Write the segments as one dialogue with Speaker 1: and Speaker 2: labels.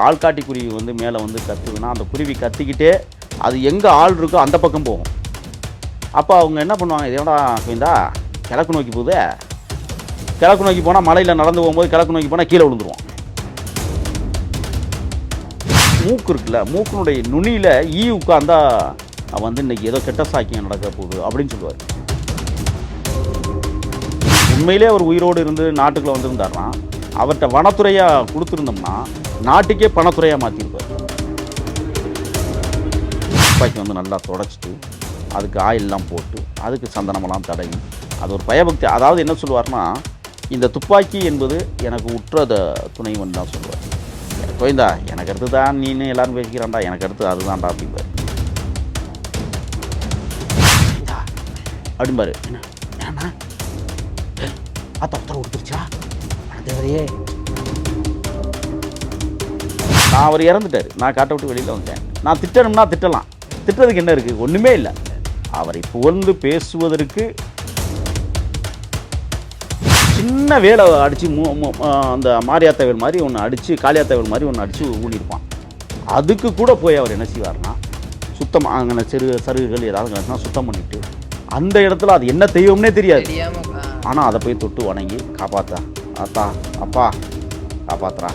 Speaker 1: ஆள்காட்டி குருவி வந்து மேலே வந்து கத்துதுன்னா அந்த குருவி கத்திக்கிட்டே அது எங்கே ஆள் இருக்கோ அந்த பக்கம் போகும். அப்போ அவங்க என்ன பண்ணுவாங்க, இதோட கோவிந்தா கிழக்கு நோக்கி போகுது, கிழக்கு நோக்கி போனால் மலையில் நடந்து போகும்போது கிழக்கு நோக்கி போனால் கீழே விழுந்துருவான். மூக்கு இருக்குல்ல, மூக்கினுடைய நுனியில் ஈ உட்காந்தா வந்து இன்னைக்கு ஏதோ கெட்ட சாக்கியம் நடக்க போகுது அப்படின்னு சொல்லுவார். உண்மையிலே அவர் உயிரோடு இருந்து நாட்டுக்குள்ளே வந்திருந்தாருன்னா அவர்கிட்ட வனத்துறையாக கொடுத்துருந்தோம்னா நாட்டுக்கே பணத்துறையாக மாற்றிருப்பார். துப்பாக்கி வந்து நல்லா தொடச்சிட்டு அதுக்கு ஆயிலெலாம் போட்டு அதுக்கு சந்தனமெல்லாம் தடவி அது ஒரு பயபக்தி. அதாவது என்ன சொல்லுவார்னா, இந்த துப்பாக்கி என்பது எனக்கு உற்ற துணைவன் தான் சொல்லுவார். கோவிந்தா எனக்கு அடுத்து தான் நீனு எல்லாரும் பேசிக்கிறான்டா, எனக்கு அடுத்து அதுதான்டா அப்படிம்பார். அப்படிம்பாரு. ஏன்னா ஆத்தா உத்தரவு கொடுத்துருச்சா தேவரையே. நான் அவர் இறந்துட்டார், நான் காட்டை விட்டு வெளியில் வந்துட்டேன். நான் திட்டணும்னா திட்டலாம், திட்டதுக்கு என்ன இருக்குது, ஒன்றுமே இல்லை. அவரை புகழ்ந்து பேசுவதற்கு சின்ன வேலை அடித்து அந்த மாரியாத்தேவல் மாதிரி ஒன்று அடித்து காளியாத்தேவல் மாதிரி ஒன்று அடித்து ஊழியிருப்பான். அதுக்கு கூட போய் அவர் என்ன செய்வார்னா சுத்தமாக அங்கே சருகுகள் ஏதாவது கிடக்குனா சுத்தம் பண்ணிவிட்டு அந்த இடத்துல அது என்ன தெய்வம்னே தெரியாது, ஆனால் அதை போய் தொட்டு வணங்கி காப்பாற்றா அத்தா அப்பா காப்பாத்துறா.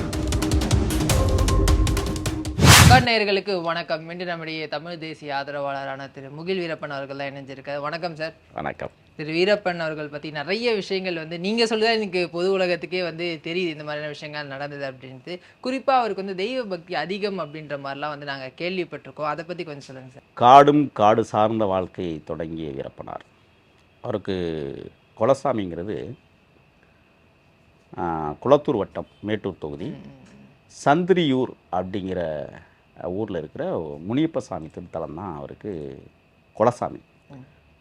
Speaker 2: நேயர்களுக்கு வணக்கம். இன்று நம்முடைய தமிழ் தேசிய ஆதரவாளரான திரு முகில் வீரப்பன் அவர்கள் தான் இணைஞ்சிருக்காரு. வணக்கம் சார்.
Speaker 1: வணக்கம்.
Speaker 2: திரு வீரப்பன் அவர்கள் பற்றி நிறைய விஷயங்கள் வந்து நீங்கள் சொல்லுதான் எனக்கு பொது உலகத்துக்கே வந்து தெரியுது இந்த மாதிரியான விஷயங்கள் நடந்தது அப்படின்ட்டு. குறிப்பாக அவருக்கு வந்து தெய்வ பக்தி அதிகம் அப்படின்ற மாதிரிலாம் வந்து நாங்கள் கேள்விப்பட்டிருக்கோம். அதை பற்றி கொஞ்சம் சொல்லுங்கள் சார்.
Speaker 1: காடும் காடு சார்ந்த வாழ்க்கையை தொடங்கிய வீரப்பனார். அவருக்கு குலசாமிங்கிறது குளத்தூர் வட்டம் மேட்டூர் தொகுதி சந்திரியூர் அப்படிங்கிற ஊரில் இருக்கிற முனியப்பசாமி திருத்தலம் தான் அவருக்கு குலசாமி.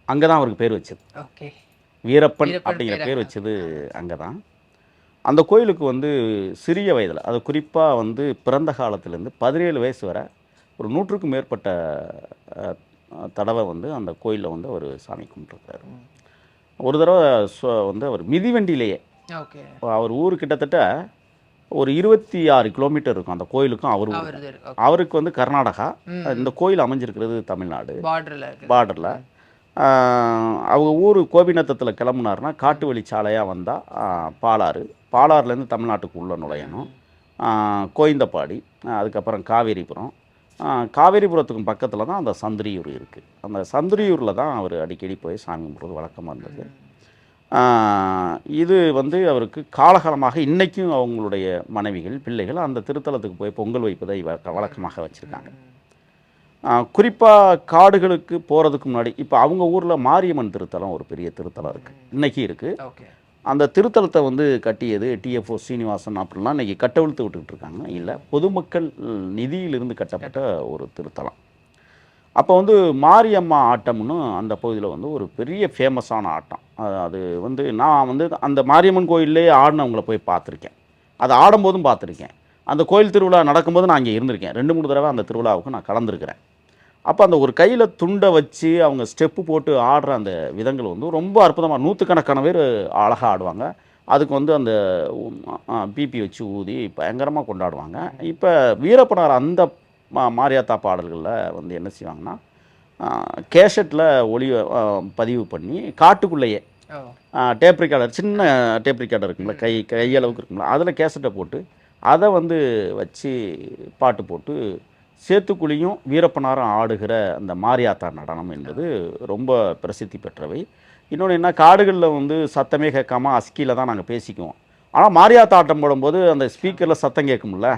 Speaker 1: அங்கே தான் அவருக்கு பேர் வச்சது.
Speaker 2: ஓகே,
Speaker 1: வீரப்பன் அப்படிங்கிற பேர் வச்சது அங்கே தான். அந்த கோயிலுக்கு வந்து சிறிய வயதில், அது குறிப்பாக வந்து பிறந்த காலத்துலேருந்து 17 வயசு வரை ஒரு 100க்கும் மேற்பட்ட தடவை வந்து அந்த கோயிலில் வந்து அவர் சாமி கும்பிட்டுருக்காரு. ஒரு தடவை வந்து அவர் மிதிவண்டியிலேயே, அவர் ஊர் கிட்டத்தட்ட ஒரு 26 கிலோமீட்டர் இருக்கும் அந்த கோயிலுக்கும் அவருக்கு வந்து கர்நாடகா, இந்த கோயில் அமைஞ்சிருக்கிறது தமிழ்நாடு பார்டரில். அவங்க ஊர் கோபிநத்தத்தில் கிளம்புனாருன்னா காட்டு வழி சாலையாக வந்தால் பாலாறுலேருந்து தமிழ்நாட்டுக்கு உள்ளே நுழையணும். கோயந்தப்பாடி, அதுக்கப்புறம் காவேரிபுரத்துக்கும் பக்கத்தில் தான் அந்த சந்திரியூர் இருக்குது. அந்த சந்திரியூரில் தான் அவர் அடிக்கடி போய் சாமி கும்பிட்றது வழக்கமாக இருந்தது. இது வந்து அவருக்கு காலகாலமாக இன்றைக்கும் அவங்களுடைய மனைவிகள் பிள்ளைகள் அந்த திருத்தலத்துக்கு போய் பொங்கல் வைப்பதை வழக்கமாக வச்சுருக்காங்க. குறிப்பாக காடுகளுக்கு போகிறதுக்கு முன்னாடி இப்போ அவங்க ஊரில் மாரியம்மன் திருத்தலம் ஒரு பெரிய திருத்தலம் இருக்குது, இன்றைக்கி இருக்குது. அந்த திருத்தலத்தை வந்து கட்டியது டிஎஃப்ஓ சீனிவாசன் அப்படின்லாம் இன்றைக்கி கட்டவிழ்த்து விட்டுக்கிட்டு இருக்காங்க. இல்லை, பொதுமக்கள் நிதியிலிருந்து கட்டப்பட்ட ஒரு திருத்தலம். அப்போ வந்து மாரியம்மா ஆட்டம்னு அந்த பகுதியில் வந்து ஒரு பெரிய ஃபேமஸான ஆட்டம். அது வந்து நான் வந்து அந்த மாரியம்மன் கோயிலே ஆடினவங்களை போய் பார்த்துருக்கேன், அது ஆடும்போதும் பார்த்துருக்கேன். அந்த கோயில் திருவிழா நடக்கும்போது நான் அங்கே இருந்திருக்கேன். 2-3 தடவை அந்த திருவிழாவுக்கு நான் கலந்துருக்கிறேன். அப்போ அந்த ஒரு கையில் துண்டை வச்சு அவங்க ஸ்டெப்பு போட்டு ஆடுற அந்த விதங்கள் வந்து ரொம்ப அற்புதமாக, 100கணக்கான பேர் அழகாக ஆடுவாங்க. அதுக்கு வந்து அந்த பிபி வச்சு ஊதி பயங்கரமாக கொண்டாடுவாங்க. இப்போ வீரப்பனார் அந்த மாரியாத்தா பாடல்களில் வந்து என்ன செய்வாங்கன்னா கேசட்டில் பதிவு பண்ணி காட்டுக்குள்ளேயே டேப் ரெக்கார்டர், சின்ன டேப் ரெக்கார்டர் இருக்குங்களா, கையளவுக்கு இருக்குங்களா, அதில் கேசட்டை போட்டு அதை வந்து வச்சு பாட்டு போட்டு சேத்துக்குழியும் வீரப்பனாரும் ஆடுகிற அந்த மாரியாத்தா நடனம் என்பது ரொம்ப பிரசித்தி பெற்றவை. இன்னொன்று என்ன, காடுகளில் வந்து சத்தமே கேட்காம அஸ்கியில் தான் நாங்கள் பேசிக்குவோம். ஆனால் மாரியாத்தா ஆட்டம் போடும்போது அந்த ஸ்பீக்கரில் சத்தம் கேட்கும்ல,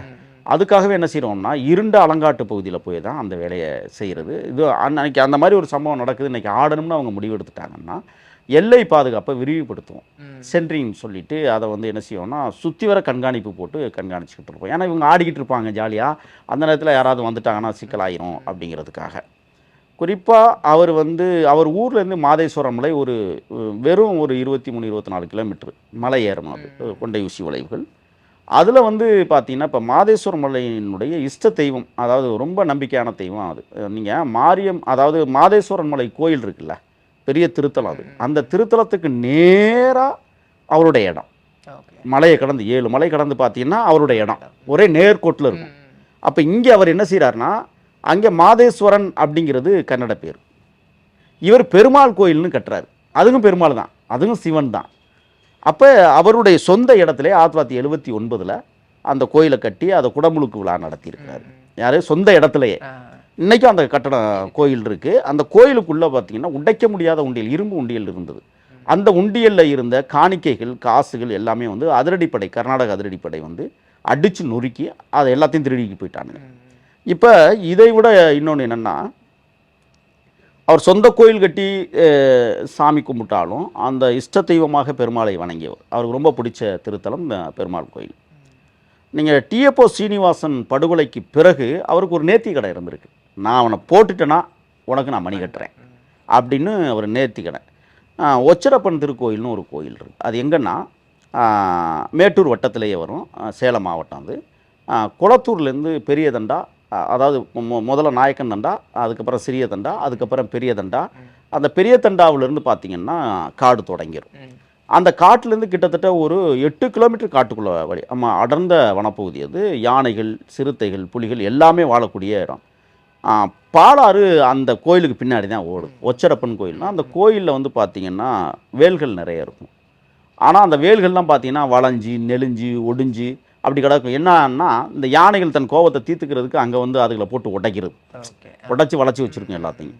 Speaker 1: அதுக்காகவே என்ன செய்கிறோம்னா இருண்ட அலங்காட்டு பகுதியில் போய் தான் அந்த வேலையை செய்கிறது. இது அன்னைக்கு அந்த மாதிரி ஒரு சம்பவம் நடக்குது, இன்றைக்கி ஆடணும்னு அவங்க முடிவெடுத்துட்டாங்கன்னா எல்லை பாதுகாப்பை விரிவுபடுத்துவோம் சென்ட்ரின்னு சொல்லிவிட்டு அதை வந்து என்ன செய்வோம்னா சுற்றி வர கண்காணிப்பு போட்டு கண்காணிச்சுக்கிட்டு இருப்போம். ஏன்னா இவங்க ஆடிக்கிட்டு இருப்பாங்க ஜாலியாக, அந்த நேரத்தில் யாராவது வந்துட்டாங்கன்னா சிக்கலாயிரும் அப்படிங்கிறதுக்காக. குறிப்பாக அவர் ஊர்லேருந்து மாதேஸ்வரம் மலை ஒரு வெறும் ஒரு 23-24 கிலோமீட்டர் மலை ஏறணும். அது கொண்டை ஊசி வளைவுகள். அதில் வந்து பார்த்திங்கன்னா இப்போ மாதேஸ்வரம் மலையினுடைய இஷ்ட தெய்வம், அதாவது ரொம்ப நம்பிக்கையான தெய்வம் அது. நீங்கள் அதாவது மாதேஸ்வரன் மலை கோயில் இருக்குல்ல, பெரிய திருத்தலம் அது. அந்த திருத்தலத்துக்கு நேராக அவருடைய இடம், மலையை கடந்து 7 மலை கடந்து பார்த்தீங்கன்னா அவருடைய இடம் ஒரே நேர்கோட்டில் இருக்கும். அப்போ இங்கே அவர் என்ன செய்கிறாருன்னா, அங்கே மாதேஸ்வரன் அப்படிங்கிறது கன்னட பேர். இவர் பெருமாள் கோயில்னு கட்டுறாரு. அதுவும் பெருமாள் தான், அதுவும் சிவன் தான். அப்போ அவருடைய சொந்த இடத்துல 1979 அந்த கோயிலை கட்டி அதை குடமுழுக்கு விழா நடத்தியிருக்கிறாரு. யார்? சொந்த இடத்துலையே. இன்றைக்கும் அந்த கட்டடம் கோயில் இருக்குது. அந்த கோயிலுக்குள்ளே பார்த்தீங்கன்னா உடைக்க முடியாத உண்டியல், இரும்பு உண்டியல் இருந்தது. அந்த உண்டியலில் இருந்த காணிக்கைகள், காசுகள் எல்லாமே வந்து அதிரடிப்படை, கர்நாடக அதிரடிப்படை வந்து அடித்து நொறுக்கி அதை எல்லாத்தையும் திருடிக்கு போயிட்டானுங்க. இப்போ இதை விட இன்னொன்று என்னென்னா, அவர் சொந்த கோயில் கட்டி சாமி கும்பிட்டாலும் அந்த இஷ்ட தெய்வமாக பெருமாளை வணங்கியவர். அவருக்கு ரொம்ப பிடிச்ச திருத்தலம் பெருமாள் கோயில். நீங்கள் டிஎஃப்ஓ சீனிவாசன் படுகொலைக்கு பிறகு அவருக்கு ஒரு நேர்த்தி கடை இருந்திருக்கு. நான் அவனை போட்டுட்டேன்னா உனக்கு நான் மணி கட்டுறேன் அப்படின்னு ஒரு நேர்த்தி கடை. ஒச்சரப்பன் திருக்கோயில்னு ஒரு கோயில் இருக்குது. அது எங்கன்னா மேட்டூர் வட்டத்திலேயே வரும், சேலம் மாவட்டம். அது குளத்தூர்லேருந்து பெரிய தண்டா, அதாவது முதல்ல நாயக்கன் தண்டா, அதுக்கப்புறம் சிறிய தண்டா, அதுக்கப்புறம் பெரிய தண்டா. அந்த பெரிய தண்டாவிலேருந்து பார்த்திங்கன்னா காடு தொடங்கிடும். அந்த காட்டிலேருந்து கிட்டத்தட்ட ஒரு 8 கிலோமீட்டர் காட்டுக்குள்ளே வழி. ஆமாம், அடர்ந்த வனப்பகுதி அது. யானைகள், சிறுத்தைகள், புலிகள் எல்லாமே வாழக்கூடிய இடம். பாலாறு அந்த கோயிலுக்கு பின்னாடி தான் ஓடும். ஒச்சரப்பன் கோயில்னால் அந்த கோயிலில் வந்து பார்த்திங்கன்னா வேல்கள் நிறைய இருக்கும். ஆனால் அந்த வேல்கள்லாம் பார்த்திங்கன்னா வளைஞ்சி நெளிஞ்சு ஒடிஞ்சு அப்படி கிடக்கும். என்னன்னா, இந்த யானைகள் தன் கோபத்தை தீர்த்துக்கிறதுக்கு அங்கே வந்து அதுகளை போட்டு உடைக்கிறது, உடைச்சி வளைச்சி வச்சுருக்கும் எல்லாத்தையும்.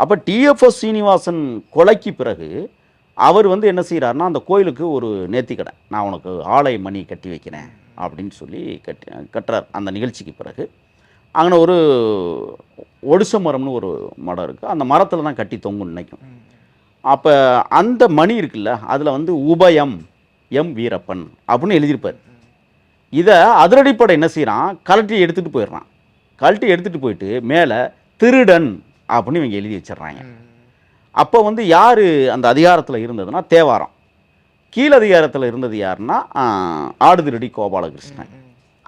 Speaker 1: அப்போ டிஎஃப்ஓ சீனிவாசன் கொலைக்கு பிறகு அவர் வந்து என்ன செய்கிறாருன்னா, அந்த கோயிலுக்கு ஒரு நேர்த்தி கடை, நான் உனக்கு ஆலய மணி கட்டி வைக்கிறேன் அப்படின்னு சொல்லி கட்டுறார். அந்த நிகழ்ச்சிக்கு பிறகு அங்கே ஒரு ஒடிச மரம்னு ஒரு மரம் இருக்குது. அந்த மரத்தில் தான் கட்டி தொங்கும் நினைக்கும். அப்போ அந்த மணி இருக்குல்ல, அதில் வந்து உபயம் எம் வீரப்பன் அப்படின்னு எழுதியிருப்பார். இதை அதிரடிப்படை என்ன செய்கிறான், கலட்டி எடுத்துகிட்டு போயிடுறான். கலட்டி எடுத்துகிட்டு போயிட்டு மேலே திருடன் அப்படின்னு இவங்க எழுதி வச்சிடுறாங்க. அப்போ வந்து யார் அந்த அதிகாரத்தில் இருந்ததுன்னா தேவாரம். கீழ் அதிகாரத்தில் இருந்தது யாருன்னா ஆடுதிரடி கோபாலகிருஷ்ணன்.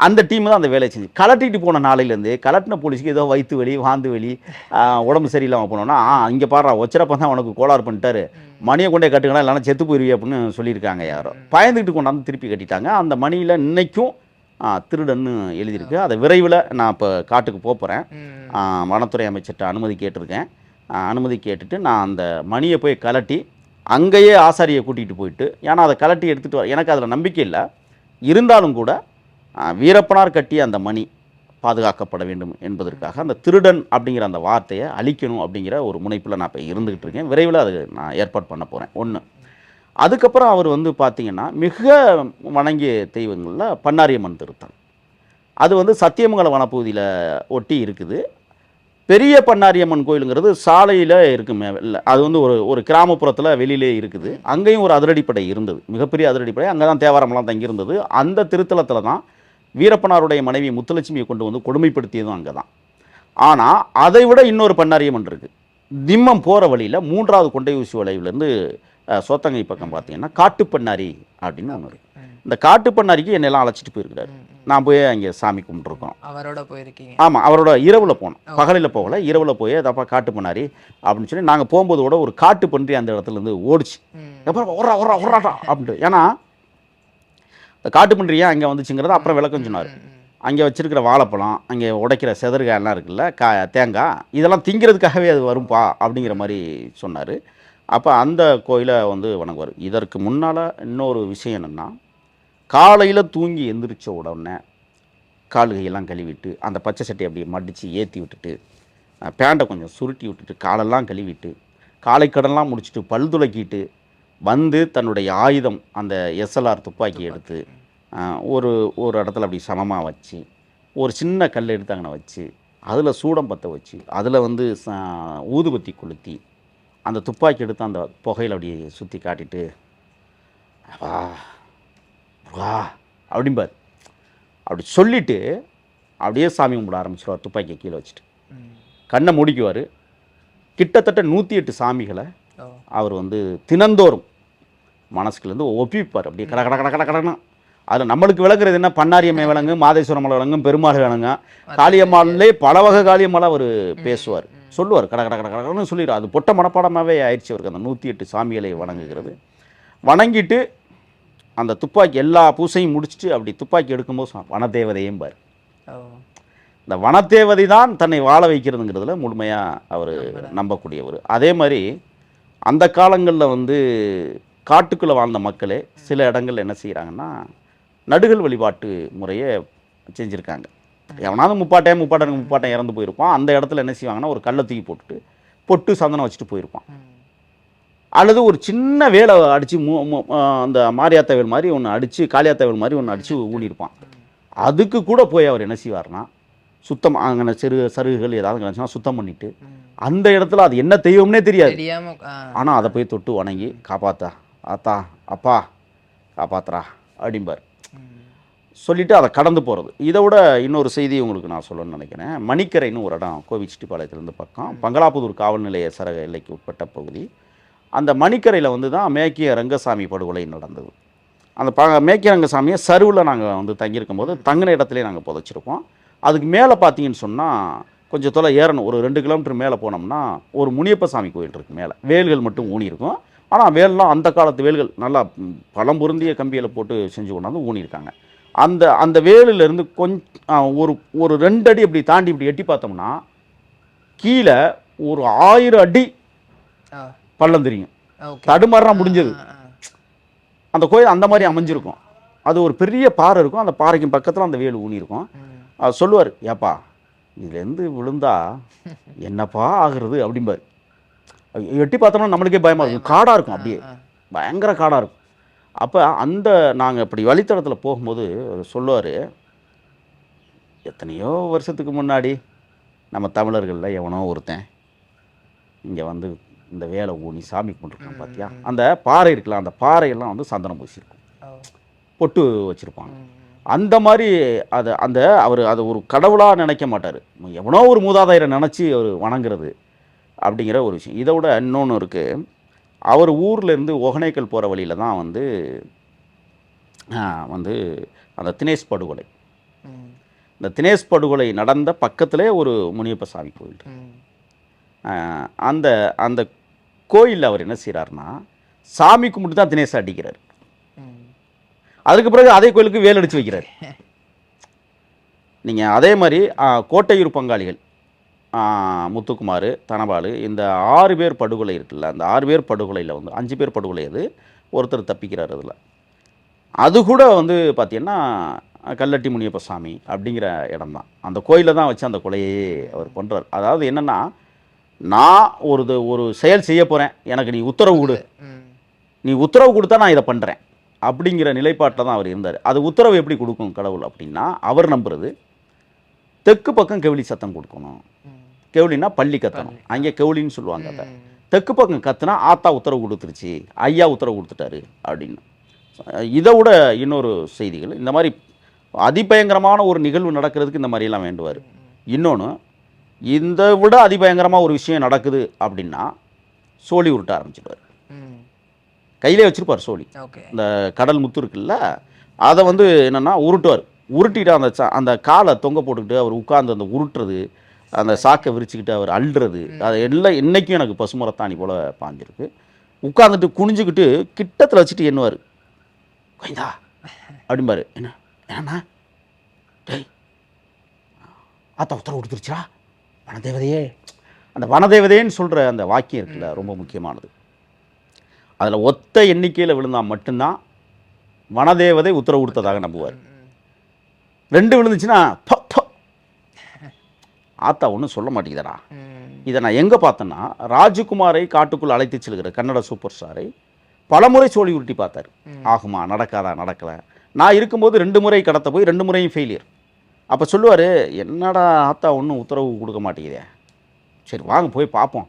Speaker 1: அந்த டீம் தான் அந்த வேலையை செஞ்சு கலட்டிட்டு போன நாளையிலேருந்து கலட்டின போலீஸுக்கு ஏதோ வயிற்று வலி, வாந்து வலி, உடம்பு சரியில்லாமல் போனோன்னா, இங்கே பாடுறா ஒச்சரப்பன் தான் உனக்கு கோளாறு பண்ணிட்டாரு, மணியை கொண்டே கட்டுக்கலாம் இல்லைனா செத்து போயிருவி அப்படின்னு சொல்லியிருக்காங்க. யாரோ பயந்துக்கிட்டு கொண்டாந்து திருப்பி கட்டிட்டாங்க. அந்த மணியில் இன்னைக்கும் திருடன்னு எழுதியிருக்கு. அதை விரைவில் நான் இப்போ காட்டுக்கு போகிறேன். வனத்துறை அமைச்சர்கிட்ட அனுமதி கேட்டிருக்கேன். அனுமதி கேட்டுட்டு நான் அந்த மணியை போய் கலட்டி அங்கேயே ஆசாரியை கூட்டிகிட்டு போயிட்டு, ஏன்னா அதை கலட்டி எடுத்துகிட்டு வர எனக்கு அதில் நம்பிக்கை இல்லை. இருந்தாலும் கூட வீரப்பனார் கட்டிய அந்த மணி பாதுகாக்கப்பட வேண்டும் என்பதற்காக அந்த திருடன் அப்படிங்கிற அந்த வார்த்தையை அழிக்கணும் அப்படிங்கிற ஒரு முனைப்பில் நான் இப்போ இருந்துக்கிட்டு இருக்கேன். விரைவில் அது நான் ஏற்பாடு பண்ண போகிறேன். ஒன்று. அதுக்கப்புறம் அவர் வந்து பார்த்திங்கன்னா மிக வணங்கிய தெய்வங்களில் பண்ணாரியம்மன் திருத்தலம். அது வந்து சத்தியமங்கலம் வனப்பகுதியில் ஒட்டி இருக்குது. பெரிய பண்ணாரியம்மன் கோயிலுங்கிறது சாலையில் இருக்குமே, இல்லை அது வந்து ஒரு கிராமப்புறத்தில் வெளியிலே இருக்குது. அங்கேயும் ஒரு அதிரடிப்படை இருந்தது, மிகப்பெரிய அதிரடிப்படை. அங்கே தான் தேவாரம்லாம் தங்கியிருந்தது. அந்த திருத்தலத்தில் தான் வீரப்பனாருடைய மனைவி முத்துலட்சுமியை கொண்டு வந்து கொடுமைப்படுத்தியதும் அங்கே தான். ஆனால் அதை விட இன்னொரு பண்ணாரியம்மன் இருக்குது. திம்மம் போகிற வழியில் 3வது கொண்டை ஊசி வளைவிலேருந்து சோத்தங்கை பக்கம் பார்த்தீங்கன்னா காட்டுப்பண்ணாரி அப்படின்னு ஒன்று இருக்குது. இந்த காட்டுப்பண்ணாரிக்கு என்னெல்லாம் அழைச்சிட்டு போயிருக்கிறாரு. நான் போய் அங்கே சாமி கும்பிட்டுருக்கோம்.
Speaker 2: அவரோட போயிருக்கீங்க? ஆமாம்,
Speaker 1: அவரோட இரவில் போனோம். பகலில் போகல, இரவில் போய் அதப்பா காட்டுப்பண்ணாரி அப்படின்னு சொல்லி நாங்கள் போகும்போது கூட ஒரு காட்டு பன்றி அந்த இடத்துலேருந்து ஓடிச்சு. அப்புறம் ஒர்றாட்டா அப்படின்ட்டு. ஏன்னா இந்த காட்டு பன்றி ஏன் அங்கே வந்துச்சுங்கிறத அப்புறம் விளக்கம் சொன்னார். அங்கே வச்சிருக்கிற வாழைப்பழம், அங்கே உடைக்கிற செதறுகாயெல்லாம் இருக்குல்ல, தேங்காய், இதெல்லாம் திங்கிறதுக்காகவே அது வரும்பா அப்படிங்கிற மாதிரி சொன்னார். அப்போ அந்த கோயிலை வந்து வணங்குவார். இதற்கு முன்னால் இன்னொரு விஷயம் என்னென்னா, காலையில் தூங்கி எந்திரிச்ச உடனே கால்கையெல்லாம் கழுவிட்டு அந்த பச்சை சட்டை அப்படியே மடித்து ஏற்றி விட்டுட்டு பேண்டை கொஞ்சம் சுருட்டி விட்டுட்டு காலெல்லாம் கழுவிட்டு காலை கடன்லாம் முடிச்சுட்டு பல் துளக்கிட்டு வந்து தன்னுடைய ஆயுதம் அந்த எஸ்எல்ஆர் துப்பாக்கி எடுத்து ஒரு இடத்துல அப்படி சமமாக வச்சு ஒரு சின்ன கல் எடுத்து அங்கே வச்சு அதில் சூடம் பற்ற வச்சு அதில் வந்து ஊதுபத்தி கொளுத்தி அந்த துப்பாக்கி எடுத்து அந்த புகையில் அப்படியே சுற்றி காட்டிட்டு வா வா அப்படிம்பார். அப்படி சொல்லிவிட்டு அப்படியே சாமி கும்பிட ஆரம்பிச்சிடுவார். துப்பாக்கியை கீழே வச்சுட்டு கண்ணை முடிக்குவார். கிட்டத்தட்ட 108 சாமிகளை அவர் வந்து தினந்தோறும் மனசுக்குலேருந்து ஒப்பிப்பார். அப்படியே கட கட கட கட கடனா. அதில் நம்மளுக்கு விளக்குறது என்ன, பண்ணாரியம்மை விளங்கு, மாதேஸ்வரமலை விளங்கும், பெருமாள் விளங்க, காளியம்மாலே பல வகை காளியம்மாலாம் அவர் பேசுவார், சொல்லுவார். கட கட கட கடன்னு சொல்லிடுவார். அது பொட்ட மனப்பாடமாகவே ஆயிடுச்சு அவருக்கு. அந்த 108 சாமிகளை வணங்குகிறது. வணங்கிட்டு அந்த துப்பாக்கி எல்லா பூசையும் முடிச்சுட்டு அப்படி துப்பாக்கி எடுக்கும்போது வனதேவதையும் பார். இந்த வனத்தேவதை தான் தன்னை வாழ வைக்கிறதுங்கிறதுல முழுமையாக அவர் நம்பக்கூடியவர். அதே மாதிரி அந்த காலங்களில் வந்து காட்டுக்குள்ளே வாழ்ந்த மக்களே சில இடங்கள்ல என்ன செய்கிறாங்கன்னா நடுகள் வழிபாட்டு முறையை செஞ்சுருக்காங்க. எவனாவது முப்பாட்டம் இறந்து போயிருப்பான். அந்த இடத்துல என்ன செய்வாங்கன்னா ஒரு கல்லை தூக்கி போட்டுட்டு பொட்டு சந்தனம் வச்சுட்டு போயிருப்பான். அல்லது ஒரு சின்ன வேலை அடித்து அந்த மாரியாத்த வேல் மாதிரி ஒன்று அடித்து காளியாத்த வேல் மாதிரி ஒன்று அடித்து ஊனியிருப்பான். அதுக்கு கூட போய் அவர் என்ன செய்வார்னா சுத்தம் அங்கே சருகுகள் ஏதாவது கிடச்சுன்னா சுத்தம் பண்ணிவிட்டு அந்த இடத்துல அது என்ன தெய்வம்னே தெரியாது, ஆனால் அதை போய் தொட்டு வணங்கி காப்பாத்தா ஆத்தா அப்பா காப்பாத்துறா அப்படிம்பார் சொல்லிவிட்டு அதை கடந்து போகிறது. இதை விட இன்னொரு செய்தி உங்களுக்கு நான் சொல்லணும்னு நினைக்கிறேன். மணிக்கரைன்னு ஒரு இடம் கோவிச்செட்டிப்பாளையத்துலேருந்து பக்கம் பங்களாபுதூர் காவல் நிலைய சரக எல்லைக்கு உட்பட்ட பகுதி. அந்த மணிக்கரையில் வந்து தான் மேக்கிய ரங்கசாமி படுகொலை நடந்தது. அந்த மேக்கிய ரங்கசாமியை சருவில் நாங்கள் வந்து தங்கியிருக்கும் போது தங்கின இடத்துலேயே நாங்கள் புதைச்சிருப்போம். அதுக்கு மேலே பார்த்தீங்கன்னு சொன்னால் கொஞ்சம் தொலை ஏறணும், ஒரு 2 கிலோமீட்டர் மேலே போனோம்னா ஒரு முனியப்ப சாமி கோயில் இருக்குது. மேலே வேல்கள் மட்டும் ஊனியிருக்கும். ஆனால் வேல்லாம் அந்த காலத்து வேல்கள் நல்லா பழம் பொருந்திய கம்பியில் போட்டு செஞ்சு கொண்டாந்து ஊனியிருக்காங்க. அந்த வேலிலேருந்து ஒரு 2 அடி இப்படி தாண்டி இப்படி எட்டி பார்த்தோம்னா கீழே ஒரு 1000 அடி பள்ளம் தெரியும். தடுமாறா முடிஞ்சது. அந்த கோயில் அந்த மாதிரி அமைஞ்சிருக்கும். அது ஒரு பெரிய பாறை இருக்கும். அந்த பாறைக்கு பக்கத்தில் அந்த வேலு ஊனியிருக்கும். அது சொல்லுவார், ஏப்பா இதுலேருந்து விழுந்தா என்னப்பா ஆகுறது அப்படிம்பார். எட்டி பார்த்தோம்னா நம்மளுக்கே பயமாக இருக்கும். காடாக இருக்கும், அப்படியே பயங்கர காடாக இருக்கும். அப்போ நாங்கள் இப்படி வழித்தடத்தில் போகும்போது சொல்லுவார், எத்தனையோ வருஷத்துக்கு முன்னாடி நம்ம தமிழர்களில் எவனோ ஒருத்தன் இங்கே வந்து இந்த வேலை ஊனி சாமி கும்பிட்டுருக்கான் பார்த்தியா, அந்த பாறை இருக்கலாம், அந்த பாறையெல்லாம் வந்து சந்தனம் பூசியிருக்கும், பொட்டு வச்சுருப்பாங்க. அந்த மாதிரி அவர் அதை ஒரு கடவுளாக நினைக்க மாட்டார். எவனோ ஒரு மூதாதையரை நினச்சி அவர் வணங்குறது அப்படிங்கிற ஒரு விஷயம். இதை விட இன்னொன்று இருக்குது. அவர் ஊர்லேருந்து ஒகனைக்கல் போகிற வழியில் தான் வந்து அந்த தினேஷ் படுகொலை. இந்த தினேஷ் படுகொலை நடந்த பக்கத்திலே ஒரு முனியப்ப சாமி கோயில். அந்த கோயிலில் அவர் என்ன செய்கிறாருன்னா சாமி கும்பிட்டு தான் தினேஷை அடிக்கிறார். அதுக்கு பிறகு அதே கோயிலுக்கு வேல் அடித்து வைக்கிறார். நீங்கள் அதே மாதிரி கோட்டையூர் பங்காளிகள் முத்துக்குமார், தனபாலு, இந்த 6 பேர் படுகொலை இருக்குல்ல, அந்த 6 பேர் படுகொலையில் வந்து 5 பேர் படுகொலை அது, ஒருத்தர் தப்பிக்கிறார். அதில் அது கூட வந்து பார்த்திங்கன்னா கல்லட்டி முனியப்ப சாமி அப்படிங்கிற இடம் தான். அந்த கோயிலில் தான் வச்சு அந்த கொலையே அவர் பண்ணுறார். அதாவது என்னென்னா, நான் ஒரு செயல் செய்ய போகிறேன், எனக்கு நீ உத்தரவு கொடு, நீ உத்தரவு கொடுத்தா நான் இதை பண்ணுறேன் அப்படிங்கிற நிலைப்பாட்டில் தான் அவர் இருந்தார். அது உத்தரவு எப்படி கொடுக்கும் கடவுள் அப்படின்னா, அவர் நம்புறது தெற்கு பக்கம் கெவிலி சத்தம் கொடுக்கணும். கெவிலின்னா பள்ளி கத்தணும், அங்கே கெவிலின்னு சொல்லுவாங்க. அதை தெற்கு பக்கம் கத்துனா ஆத்தா உத்தரவு கொடுத்துருச்சு, ஐயா உத்தரவு கொடுத்துட்டாரு அப்படின்னு. இதை விட இன்னொரு செய்திகள், இந்த மாதிரி அதிபயங்கரமான ஒரு நிகழ்வு நடக்கிறதுக்கு இந்த மாதிரியெல்லாம் வேண்டுவார். இன்னொன்று, இந்த விட அதிபயங்கரமாக ஒரு விஷயம் நடக்குது அப்படின்னா சோழி உருட்ட ஆரம்பிச்சிடுவார். கையிலே வச்சுருப்பார் சோழி. இந்த கடல் முத்து இருக்குல்ல, அதை வந்து என்னென்னா உருட்டுவார். உருட்டிட்டு அந்த காலை தொங்க போட்டுக்கிட்டு அவர் உட்கார்ந்து அந்த உருட்டுறது, அந்த சாக்கை விரிச்சுக்கிட்டு அவர் அள்ளுறது, அது எல்லாம் இன்றைக்கும் எனக்கு பசுமரத்தாணி போல் பாஞ்சிருக்கு. உட்காந்துட்டு குனிஞ்சுக்கிட்டு கிட்டத்தில் வச்சுட்டு எண்ணுவார், கோயந்தா அப்படிம்பாரு. என்னண்ணா டேய் ஆத்தா உத்தரவு கொடுத்துருச்சா வனதேவதையே. அந்த வனதேவதைன்னு சொல்கிற அந்த வாக்கியம் இருக்குல்ல, ரொம்ப முக்கியமானது. அதில் ஒத்த எண்ணிக்கையில் விழுந்தால் மட்டும்தான் வனதேவதை உத்தரவு கொடுத்ததாக நம்புவார். 2 விழுந்துச்சுன்னா ஆத்தா ஒன்றும் சொல்ல மாட்டேங்குதடா. இதை நான் எங்கே பார்த்தேன்னா, ராஜகுமாரை காட்டுக்குள் அழைத்து செல்கிற கன்னட சூப்பர் ஸ்டாரை பலமுறை சோழி உருட்டி பார்த்தார். ஆகுமா, நடக்காதா, நடக்கலை. நான் இருக்கும்போது 2 முறை கடத்த போய் 2 முறையும் ஃபெயிலியர். அப்போ சொல்லுவார், என்னடா ஆத்தா ஒன்றும் உத்தரவு கொடுக்க மாட்டேங்குதே, சரி வாங்க போய் பார்ப்போம்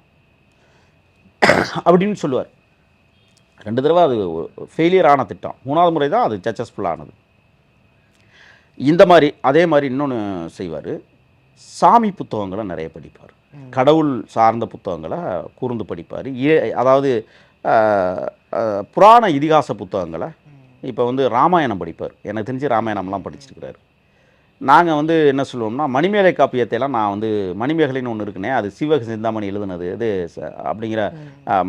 Speaker 1: அப்படின்னு சொல்லுவார். 2 தடவை அது ஃபெயிலியர் ஆன திட்டம். 3ஆவது முறை தான் அது சக்ஸஸ்ஃபுல் ஆனது. இந்த மாதிரி அதே மாதிரி இன்னொன்று செய்வார், சாமி புத்தகங்களை நிறைய படிப்பார். கடவுள் சார்ந்த புத்தகங்களை கூர்ந்து படிப்பார். அதாவது புராண இதிகாச புத்தகங்களை, இப்போ வந்து ராமாயணம் படிப்பார். எனக்கு தெரிஞ்சு ராமாயணம்லாம் படிச்சிருக்கிறார். நாங்கள் வந்து என்ன சொல்லுவோம்னா, மணிமேகலை காப்பியத்தையெல்லாம் நான் வந்து மணிமேகலைன்னு ஒன்று இருக்குனே, அது சிவக சிந்தாமணி எழுதுனது இது அப்படிங்கிற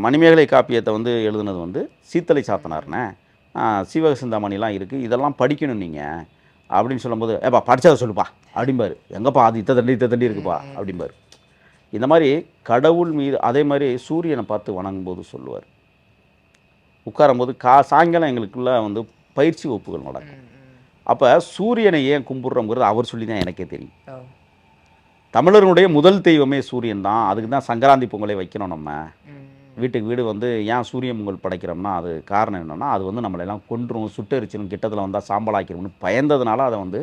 Speaker 1: மணிமேகலை காப்பியத்தை வந்து எழுதுனது வந்து சீத்தலை சாத்தனார்னே, சிவக சிந்தாமணிலாம் இருக்குது, இதெல்லாம் படிக்கணும் நீங்கள் அப்படின்னு சொல்லும்போது ஏப்பா படித்ததை சொல்லுப்பா அப்படிம்பாரு. எங்கப்பா அது இத்த தண்டி இருக்குப்பா அப்படிம்பாரு. இந்த மாதிரி கடவுள் மீது அதே மாதிரி சூரியனை பார்த்து வணங்கும்போது சொல்லுவார். உட்காரும்போது சாயங்காலம் எங்களுக்குள்ள வந்து பயிற்சி வகுப்புகள் நடக்கும். அப்போ சூரியனை ஏன் கும்பிட்றோங்கிறது அவர் சொல்லி தான் எனக்கே தெரியும். தமிழர்களுடைய முதல் தெய்வமே சூரியன் தான். அதுக்கு தான் சங்கராந்தி பொங்கலை வைக்கணும். நம்ம வீட்டுக்கு வீடு வந்து ஏன் சூரிய பொங்கல் படைக்கிறோம்னா அது காரணம் என்னென்னா, அது வந்து நம்மளெல்லாம் கொன்றும் சுட்டரிச்சிடும் கிட்டத்தில் வந்தால் சாம்பலாக்கிடும்னு பயந்ததுனால அதை வந்து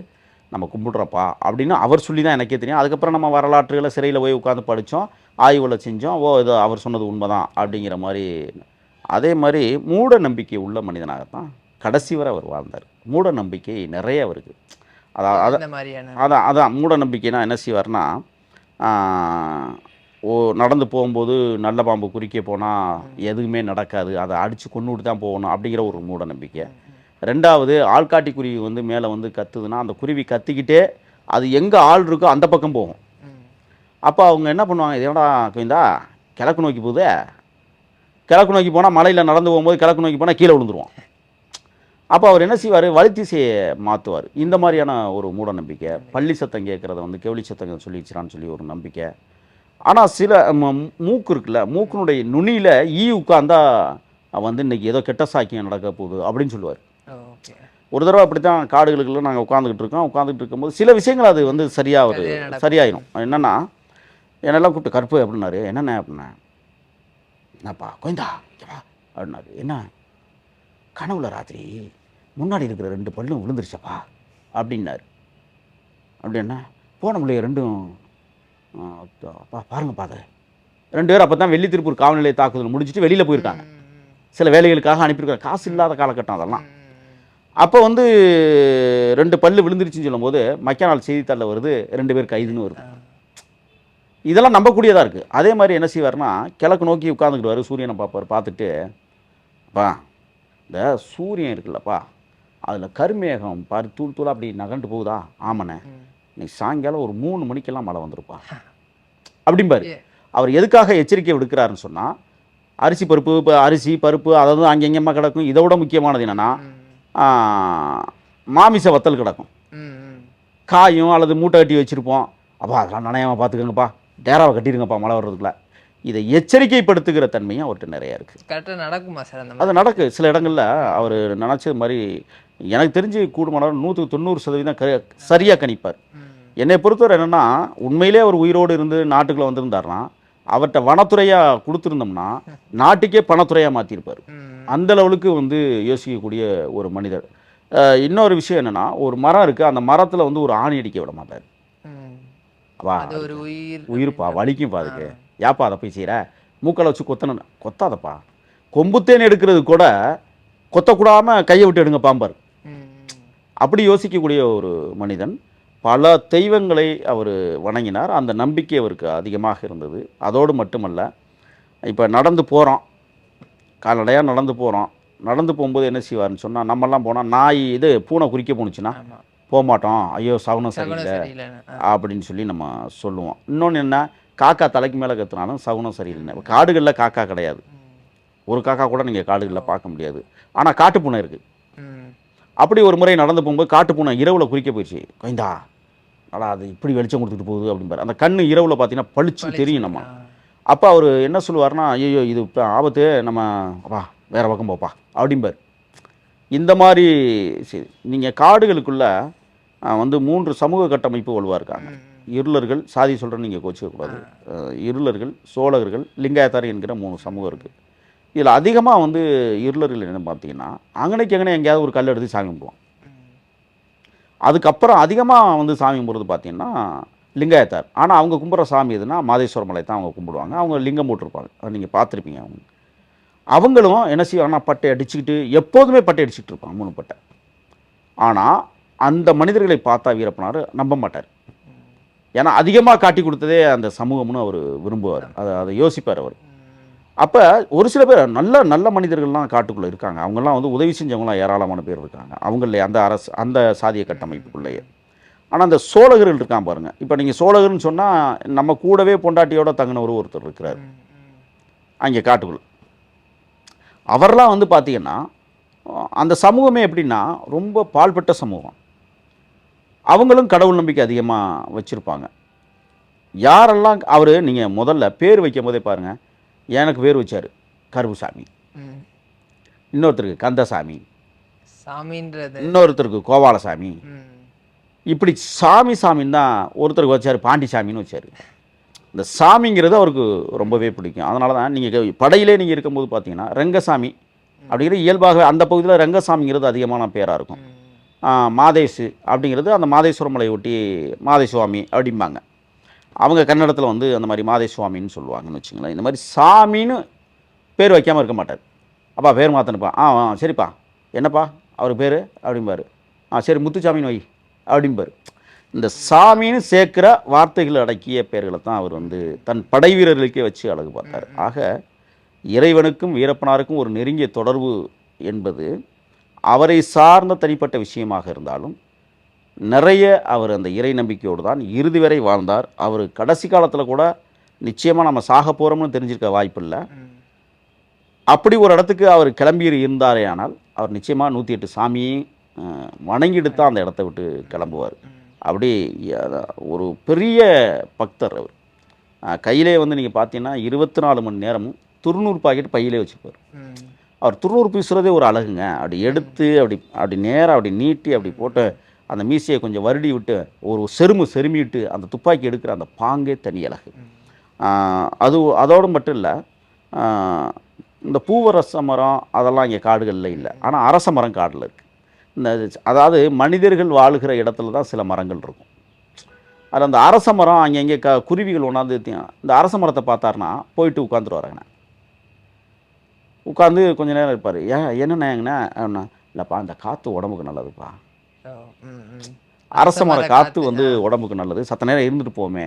Speaker 1: நம்ம கும்பிட்றப்பா அப்படின்னு அவர் சொல்லி தான் எனக்கே தெரியும். அதுக்கப்புறம் நம்ம வரலாற்றுகளை சிறையில் போய் உட்காந்து படித்தோம், ஆய்வுகளை செஞ்சோம். இது அவர் சொன்னது உண்மைதான் அப்படிங்கிற மாதிரி. அதே மாதிரி மூட நம்பிக்கை உள்ள மனிதனாகத்தான் கடைசி வரை அவர் வாழ்ந்தார். மூட நம்பிக்கை நிறைய அவருக்கு. அதான் அதான் மூட நம்பிக்கைனா என்ன செய்வார்னா, நடந்து போகும்போது நல்ல பாம்பு குறிக்க போனால் எதுவுமே நடக்காது, அதை அடித்து கொண்டுட்டு தான் போகணும் அப்படிங்கிற ஒரு மூட நம்பிக்கை. ரெண்டாவது, ஆள்காட்டி குருவி வந்து மேலே வந்து கத்துதுன்னா அந்த குருவி கத்திக்கிட்டே அது எங்கே ஆள் இருக்கோ அந்த பக்கம் போகும். அப்போ அவங்க என்ன பண்ணுவாங்க, இதோட கோவிந்தா கிழக்கு நோக்கி போகுது, கிழக்கு நோக்கி போனால் மலையில் நடந்து போகும்போது கிழக்கு நோக்கி போனால் கீழே விழுந்துருவோம். அப்போ அவர் என்ன செய்வார், வழித்திசையை மாற்றுவார். இந்த மாதிரியான ஒரு மூட நம்பிக்கை. பள்ளி சத்தம் கேட்குறத வந்து கெவிலி சத்தம் சொல்லிடுச்சிடான்னு சொல்லி ஒரு நம்பிக்கை. ஆனால் சில மூக்கு இருக்குல்ல, மூக்கினுடைய நுனியில் உட்காந்தா வந்து இன்றைக்கி ஏதோ கெட்ட சாக்கியம் நடக்க போகுது அப்படின்னு சொல்லுவார். ஒரு தடவை அப்படி தான் காடுகளுக்குள்ள நாங்கள் உட்காந்துக்கிட்டு இருக்கும்போது சில விஷயங்கள் அது வந்து சரியாயிடும். என்னென்னா, என்னெல்லாம் கூப்பிட்டு கருப்பு அப்படின்னாரு. என்னென்ன அப்படின்னா, என்னப்பா கோயந்தா அப்படின்னாரு. என்ன கனவுல ராத்திரி முன்னாடி இருக்கிற 2 பல்லும் விழுந்துருச்சப்பா அப்படின்னாரு. அப்படின்னா போன முடிய 2ம் பாருங்கப்பா அதை 2 பேரும் அப்போ தான் வெள்ளி திருப்பூர் காவல் நிலைய தாக்குதல் முடிச்சுட்டு வெளியில் போயிருக்காங்க. சில வேலைகளுக்காக அனுப்பியிருக்காங்க. காசு இல்லாத காலகட்டம் அதெல்லாம். அப்போ வந்து 2 பல்லு விழுந்துருச்சுன்னு சொல்லும்போது மக்கா நாள் செய்தித்தாளில் வருது, 2 பேர் கைதுன்னு வருது. இதெல்லாம் நம்பக்கூடியதாக இருக்குது. அதே மாதிரி என்ன செய்வார்னா, கிழக்கு நோக்கி உட்காந்துக்கிட்டு சூரியனை பார்ப்பார். பார்த்துட்டு அப்பா இந்த சூரியன் இருக்குல்லப்பா, அதில் கருமேகம் பாரு தூள் தூளாக அப்படி நகண்டு போகுதா? ஆமாண்ணே, இன்னைக்கு சாயங்காலம் ஒரு 3 மணிக்கெல்லாம் மழை வந்துருப்பா அப்படிம்பாரு. அவர் எதுக்காக எச்சரிக்கை விடுக்கிறாருன்னு சொன்னால், அரிசி பருப்பு அதாவது அங்கெங்கம்மா கிடக்கும். இதை விட முக்கியமானது என்னென்னா, மாமிச வத்தல் கிடக்கும், காயும் அல்லது மூட்டை கட்டி வச்சுருப்போம். அப்பா அதெல்லாம் நனையாமல் பார்த்துக்கோங்கப்பா, டேராவை கட்டிடுங்கப்பா மழை வர்றதுக்குள்ள. இதை எச்சரிக்கைப்படுத்துகிற தன்மையும் அவர்கிட்ட நிறையா இருக்குது.
Speaker 2: கரெக்டாக நடக்குமா சார்?
Speaker 1: அது நடக்கு. சில இடங்களில் அவர் நினச்சது மாதிரி எனக்கு தெரிஞ்சு கூடுமான 190% சரியாக கணிப்பார். என்னை பொறுத்தவரை என்னென்னா, உண்மையிலே அவர் உயிரோடு இருந்து நாட்டுக்குள்ளே வந்திருந்தார்னா அவர்கிட்ட வனத்துறையாக கொடுத்துருந்தோம்னா நாட்டுக்கே பணத்துறையாக மாற்றிருப்பார். அந்த லெவலுக்கு வந்து யோசிக்கக்கூடிய ஒரு மனிதர். இன்னொரு விஷயம் என்னென்னா, ஒரு மரம் இருக்குது, அந்த மரத்தில் வந்து ஒரு ஆணி அடிக்க விட மாட்டார். வா உயிர்ப்பா வலிக்கும் பாதுக்கு, ஏப்பா அதை போய் செய்கிற, மூக்களை வச்சு கொத்தாதப்பா, கொம்புத்தேன் எடுக்கிறது கூட கொத்தக்கூடாமல் கையை விட்டு எடுங்க பாம்பார். அப்படி யோசிக்கக்கூடிய ஒரு மனிதன். பல தெய்வங்களை அவர் வணங்கினார். அந்த நம்பிக்கை அவருக்கு அதிகமாக இருந்தது. அதோடு மட்டுமல்ல, இப்போ நடந்து போகிறோம், கால்நடையாக நடந்து போகும்போது என்ன செய்வார்னு சொன்னால், நம்மெல்லாம் போனால் பூனை குறிக்க போணுச்சுன்னா போகமாட்டோம், ஐயோ சகுனம் சரியில்லை அப்படின்னு சொல்லி நம்ம சொல்லுவோம். இன்னொன்று என்ன, காக்கா தலைக்கு மேலே கற்றுனாலும் சகுனம் சரியில்லைன்னு. காடுகளில் காக்கா கிடையாது, ஒரு காக்கா கூட நீங்கள் காடுகளில் பார்க்க முடியாது. ஆனால் காட்டுப்பூனை இருக்குது. அப்படி ஒரு முறை நடந்து போகும்போது காட்டுப்பூனை இரவில் குறிக்க போயிடுச்சு. கோயந்தா நல்லா அது இப்படி வெளிச்சம் கொடுத்துட்டு போகுது அப்படிம்பார். அந்த கண் இரவில் பார்த்தீங்கன்னா பளிச்சு தெரியும் நம்ம. அப்போ அவர் என்ன சொல்லுவார்னா, ஐயோ இது இப்போ ஆபத்து, நம்ம அப்பா வேறு பக்கம் போப்பா அப்படிம்பார். இந்த மாதிரி சரி, நீங்கள் காடுகளுக்குள்ளே வந்து 3 சமூக கட்டமைப்பு வலுவாக இருக்காங்க. இருளர்கள், சாதி சொல்கிறேன்னு நீங்கள் கோச்சிக்கக்கூடாது, இருளர்கள், சோழகர்கள், லிங்காயத்தார் என்கிற 3 சமூகம் இருக்குது. இதில் அதிகமாக வந்து இருளர்கள் என்ன பார்த்தீங்கன்னா, அங்கனைக்கு எங்கேயாவது ஒரு கல் எடுத்து சாமி கும்பிடுவான். அதுக்கப்புறம் அதிகமாக வந்து சாமி கும்பிட்றது பார்த்தீங்கன்னா லிங்காயத்தார். ஆனால் அவங்க கும்பிட்ற சாமி எதுனா மாதேஸ்வர மலை தான் அவங்க கும்பிடுவாங்க. அவங்க லிங்கம் போட்டிருப்பாங்க, அதை நீங்கள் பார்த்துருப்பீங்க. அவங்களும் என்ன செய்வாங்கன்னா, பட்டை அடிச்சுக்கிட்டு எப்போதுமே பட்டை அடிச்சுக்கிட்டு இருப்பாங்க, 3 பட்டை. ஆனால் அந்த மனிதர்களை பார்த்தா வீரப்பனார் நம்ப மாட்டார். ஏன்னா அதிகமாக காட்டி கொடுத்ததே அந்த சமூகம்னு அவர் விரும்புவார், அதை யோசிப்பார் அவர். அப்போ ஒரு சில பேர் நல்ல மனிதர்கள்லாம் காட்டுக்குள்ளே இருக்காங்க. அவங்கெல்லாம் வந்து உதவி செஞ்சவங்களாம் ஏராளமான பேர் இருக்காங்க அவங்களே, அந்த சாதிய கட்டமைப்புக்குள்ளேயே. ஆனால் அந்த சோழகர்கள் இருக்கான் பாருங்கள். இப்போ நீங்கள் சோழகர்னு சொன்னால் நம்ம கூடவே பொண்டாட்டியோட தங்கினவர் ஒருத்தர் இருக்கிறார் அங்கே காட்டுக்குள்ளே. அவரெலாம் வந்து பார்த்திங்கன்னா அந்த சமூகமே எப்படின்னா ரொம்ப பால்பட்ட சமூகம். அவங்களும் கடவுள் நம்பிக்கை அதிகமாக வச்சுருப்பாங்க. யாரெல்லாம் அவர் நீங்கள் முதல்ல பேர் வைக்கும் போதே பாருங்கள், எனக்கு பேர் வச்சார் கருப்புசாமி,
Speaker 2: ம்.
Speaker 1: இன்னொருத்தருக்கு கந்தசாமி,
Speaker 2: சாமின்றது.
Speaker 1: இன்னொருத்தருக்கு கோபாலசாமி,
Speaker 2: ம்.
Speaker 1: இப்படி சாமி சாமின்னு தான் ஒருத்தருக்கு வச்சார், பாண்டிசாமின்னு வச்சார். இந்த சாமிங்கிறது அவருக்கு ரொம்பவே பிடிக்கும். அதனால தான் நீங்கள் படையிலே நீங்கள் இருக்கும்போது பார்த்தீங்கன்னா ரங்கசாமி அப்படிங்கிறது இயல்பாகவே அந்த பகுதியில் ரங்கசாமிங்கிறது அதிகமான பேராக இருக்கும். மாதேஷு அப்படிங்கிறது அந்த மாதேஸ்வர மலையை ஒட்டி மாதேசுவாமி அப்படிம்பாங்க. அவங்க கன்னடத்தில் வந்து அந்த மாதிரி மாதேசுவாமின்னு சொல்லுவாங்கன்னு வச்சுங்களேன். இந்த மாதிரி சாமின்னு பேர் வைக்காமல் இருக்க மாட்டார். அப்பா பேர் மாற்றணுப்பா, சரிப்பா, என்னப்பா அவர் பேர் அப்படிம்பார். சரி முத்துசாமின்னு வை அப்படிம்பார். இந்த சாமின்னு சேர்க்குற வார்த்தைகள் அடக்கிய பெயர்களை தான் அவர் வந்து தன் படை வீரர்களுக்கே வச்சு அழகு பார்த்தார். ஆக இறைவனுக்கும் வீரப்பனாருக்கும் ஒரு நெருங்கிய தொடர்பு என்பது அவரை சார்ந்த தனிப்பட்ட விஷயமாக இருந்தாலும் நிறைய அவர் அந்த இறை நம்பிக்கையோடு தான் இறுதி வரை வாழ்ந்தார். அவர் கடைசி காலத்தில் கூட நிச்சயமாக நம்ம சாக போகிறோம்னு தெரிஞ்சிருக்க வாய்ப்பில்லை. அப்படி ஒரு இடத்துக்கு அவர் கிளம்பி இருந்தாரே ஆனால் அவர் நிச்சயமாக 108 சாமியை வணங்கிட்டு தான் அந்த இடத்த விட்டு கிளம்புவார். அப்படி ஒரு பெரிய பக்தர் அவர். கையிலே வந்து நீங்கள் பார்த்தீங்கன்னா 24 மணி நேரமும் துருநூறு பாக்கெட் பையிலே வச்சுருப்பார். அவர் துருநூறு பூசுறதே ஒரு அழகுங்க. அப்படி எடுத்து அப்படி நேராக அப்படி நீட்டி அப்படி போட்டு அந்த மீசையை கொஞ்சம் வருடி விட்டு ஒரு செருமிட்டு அந்த துப்பாக்கி எடுக்கிற அந்த பாங்கே தனி அழகு. அதோடு மட்டும் இல்லை, இந்த பூவரச மரம் அதெல்லாம் இங்கே காடுகளில் இல்லை, ஆனால் அரச மரம் காடில் இருக்குது. அதாவது மனிதர்கள் வாழுகிற இடத்துல தான் சில மரங்கள் இருக்கும். அதில் அந்த அரச மரம் அங்கங்கே குருவிகள் ஒன்றாந்து இந்த அரச மரத்தை பார்த்தாருன்னா போயிட்டு உட்காந்துருவாருங்கண்ணா. உட்காந்து கொஞ்சம் நேரம் இருப்பார். என்னண்ணேங்கண்ணா அப்படின்னா, இல்லைப்பா அந்த காற்று உடம்புக்கு நல்லதுப்பா, அரச மர காற்று வந்து உடம்புக்கு நல்லது, சத்த நேரம் இருந்துட்டு போமே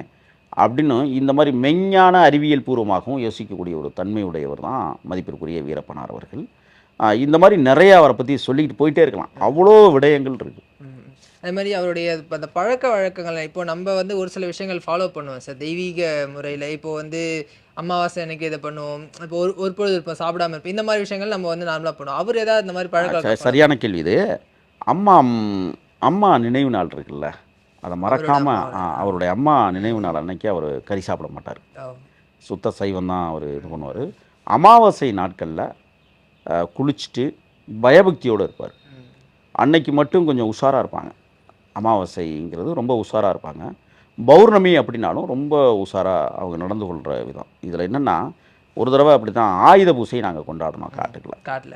Speaker 1: அப்படின்னு இந்த மாதிரி மெஞ்ஞான அறிவியல் பூர்வமாகவும் யோசிக்கக்கூடிய ஒரு தன்மையுடையவர் தான் மதிப்பிற்குரிய வீரப்பனார் அவர்கள். இந்த மாதிரி நிறைய அவரை பற்றி சொல்லிக்கிட்டு போயிட்டே இருக்கலாம், அவ்வளோ விடயங்கள் இருக்குது.
Speaker 2: அது மாதிரி அவருடைய அந்த பழக்க வழக்கங்கள் இப்போ நம்ம வந்து ஒரு சில விஷயங்கள் ஃபாலோ பண்ணுவோம் சார் தெய்வீக முறையில். இப்போ வந்து அமாவாசை அன்னைக்கு இதை பண்ணுவோம், இப்போ ஒரு பொழுது இருப்போம் சாப்பிடாம இருப்போம், இந்த மாதிரி விஷயங்கள் நம்ம வந்து நார்மலாக பண்ணுவோம். அவர் ஏதாவது இந்த மாதிரி பழக்க
Speaker 1: சரியான கேள்வி இது. அம்மா நினைவு நாள் இருக்குல்ல, அதை மறக்காமல் அவருடைய அம்மா நினைவு நாள் அன்னைக்கு அவர் கறி சாப்பிட மாட்டார், சுத்த சைவம் தான் அவர் இது பண்ணுவார். அமாவாசை நாட்களில் குளிச்சுட்டு பயபக்தியோடு இருப்பார். அன்னைக்கு மட்டும் கொஞ்சம் உஷாராக இருப்பாங்க. அமாவாசைங்கிறது ரொம்ப உஷாராக இருப்பாங்க. பௌர்ணமி அப்படின்னாலும் ரொம்ப உஷாராக அவங்க நடந்து கொள்கிற விதம். இதில் என்னென்னா, ஒரு தடவை அப்படி தான் ஆயுத பூசை நாங்கள் கொண்டாடணும் காட்டில்.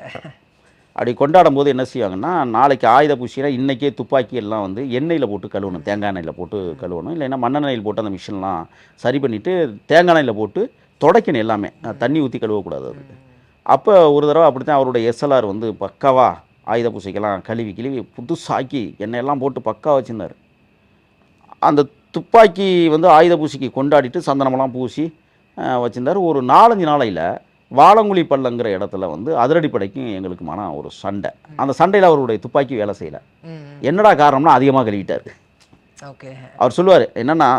Speaker 1: அப்படி கொண்டாடும் போது என்ன செய்வாங்கன்னா, நாளைக்கு ஆயுத பூசைனா இன்றைக்கே துப்பாக்கி எல்லாம் வந்து எண்ணெயில் போட்டு கழுவணும், தேங்காய் எண்ணெயில் போட்டு கழுவணும், இல்லைன்னா மண்ணெண்ணெயில் போட்டு அந்த மிஷின்லாம் சரி பண்ணிவிட்டு தேங்காய் எண்ணெயில் போட்டு துடைக்கணும், எல்லாமே தண்ணி ஊற்றி கழுவக்கூடாது அதுக்கு. அப்போ ஒரு தடவை அப்படி தான் அவருடைய எஸ்எல்ஆர் வந்து பக்காவாக ஆயுத பூசைக்கெல்லாம் கழுவி புதுசாக்கி எண்ணெயெல்லாம் போட்டு பக்கா வச்சுருந்தார். அந்த துப்பாக்கி வந்து ஆயுத பூசைக்கு கொண்டாடிட்டு சந்தனமெல்லாம் பூசி வச்சுருந்தார். ஒரு 4-5 நாளையில் வாழங்குழி பள்ளங்கிற இடத்துல வந்து அதிரடிப்படைக்கும் எங்களுக்குமான ஒரு சண்டை. அந்த சண்டையில் அவருடைய துப்பாக்கி வேலை செய்யலை. என்னடா காரணம்னா அதிகமாக கழுவிட்டார். அவர் சொல்லுவார் என்னென்னா,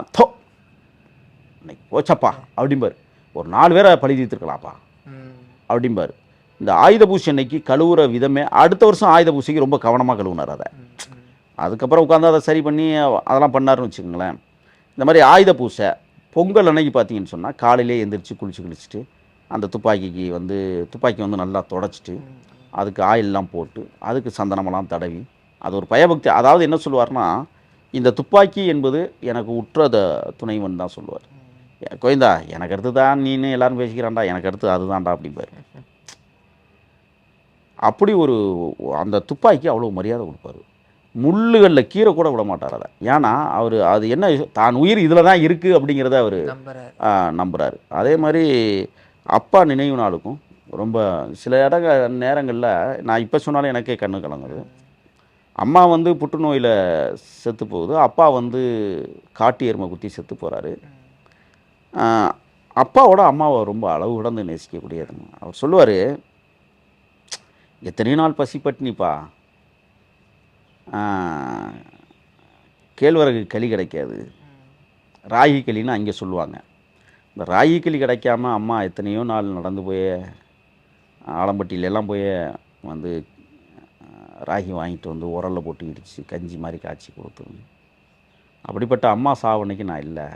Speaker 1: இன்னைக்கு போச்சப்பா அப்படிம்பார், ஒரு 4 பேரை பழி தீர்த்துருக்கலாம்ப்பா அப்படிம்பார். இந்த ஆயுத பூசை அன்னைக்கு கழுவுற விதமே அடுத்த வருஷம் ஆயுத பூசைக்கு ரொம்ப கவனமாக கழுவுனார். அதுக்கப்புறம் உட்காந்து அதை சரி பண்ணி அதெல்லாம் பண்ணாருன்னு வச்சுக்கோங்களேன். இந்த மாதிரி ஆயுத பூசை பொங்கல் அன்னைக்கு பார்த்தீங்கன்னு சொன்னால் காலையிலே எழுந்திரிச்சு குளிச்சுட்டு அந்த துப்பாக்கி வந்து நல்லா தொடச்சிட்டு அதுக்கு ஆயிலெலாம் போட்டு அதுக்கு சந்தனமெல்லாம் தடவி அது ஒரு பயபக்தி. அதாவது என்ன சொல்லுவார்னா, இந்த துப்பாக்கி என்பது எனக்கு உற்ற துணைவன் தான் சொல்லுவார். கோயந்தா எனக்கு அடுத்து தான் நீன்னு எல்லாரும் பேசிக்கிறான்டா, எனக்கு அடுத்து அதுதான்டா அப்படிம்பார். அப்படி ஒரு அந்த துப்பாக்கி அவ்வளோ மரியாதை கொடுப்பார். முள்ளுகளில் கீரை கூட விட மாட்டார் அதை. ஏன்னா அவர் அது என்ன தான் உயிர் இதில் தான் இருக்குது அப்படிங்கிறத அவர் நம்புகிறாரு. அதே மாதிரி அப்பா நினைவு நாளுக்கும் ரொம்ப சில நேரங்களில் நான் இப்போ சொன்னாலும் எனக்கே கண்ணு கலங்குது. அம்மா வந்து புற்றுநோயில் செத்து போகுது, அப்பா வந்து காட்டு எருமை குத்தி செத்து போகிறாரு. அப்பாவோட அம்மாவை ரொம்ப அளவு கடந்து நேசிக்கக்கூடியதுங்க. அவர் சொல்லுவார், எத்தனையோ நாள் பசி பட்டினிப்பா, கேழ்வரகு களி கிடைக்காது, ராகி களின்னு அங்கே சொல்லுவாங்க. இந்த ராகி களி கிடைக்காம அம்மா எத்தனையோ நாள் நடந்து போய் ஆலம்பட்டியிலெல்லாம் போய் வந்து ராகி வாங்கிட்டு வந்து உரலில் போட்டு இடித்து கஞ்சி மாதிரி காய்ச்சி கொடுத்துருங்க. அப்படிப்பட்ட அம்மா சாவு அன்னைக்கு நான் இல்லை,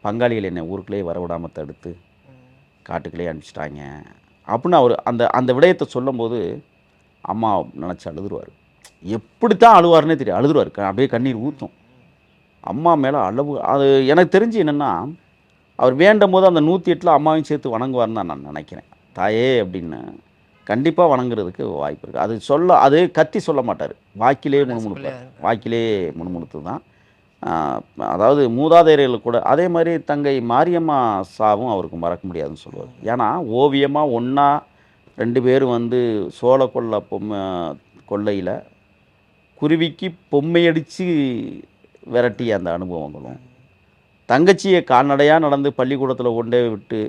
Speaker 1: பங்காளிகள் என்னை ஊருக்குள்ளேயே வரவிடாமல் தடுத்து காட்டுக்குள்ளேயே அனுப்பிச்சிட்டாங்க அப்படின்னு அவர் அந்த அந்த விடயத்தை சொல்லும்போது அம்மா நினச்சி அழுதுருவார். எப்படித்தான் அழுவார்னே தெரியும், அழுதுருவார், அப்படியே கண்ணீர் ஊற்றும். அம்மா மேலே அளவு அது எனக்கு தெரிஞ்சு என்னென்னா, அவர் வேண்டும் போது அந்த 108 அம்மாவையும் சேர்த்து வணங்குவார்னு தான் நான் நினைக்கிறேன். தாயே அப்படின்னு கண்டிப்பாக வணங்குறதுக்கு வாய்ப்பு இருக்குது. அது சொல்ல அது கத்தி சொல்ல மாட்டார், வாக்கிலே முணுமுணுப்பார், வாக்கிலே முணுமுணுத்து தான். அதாவது மூதாதையர்கள் கூட அதே மாதிரி தங்கை மாரியம்மா சாவும் அவருக்கு மறக்க முடியாதுன்னு சொல்லுவார். ஏன்னா ஓவியமாக ஒன்றா 2 பேரும் வந்து சோழ கொள்ளையில் குருவிக்கு பொம்மையடித்து விரட்டிய அந்த அனுபவங்களும், தங்கச்சியை கால்நடையாக நடந்து பள்ளிக்கூடத்தில் கொண்டே விட்டு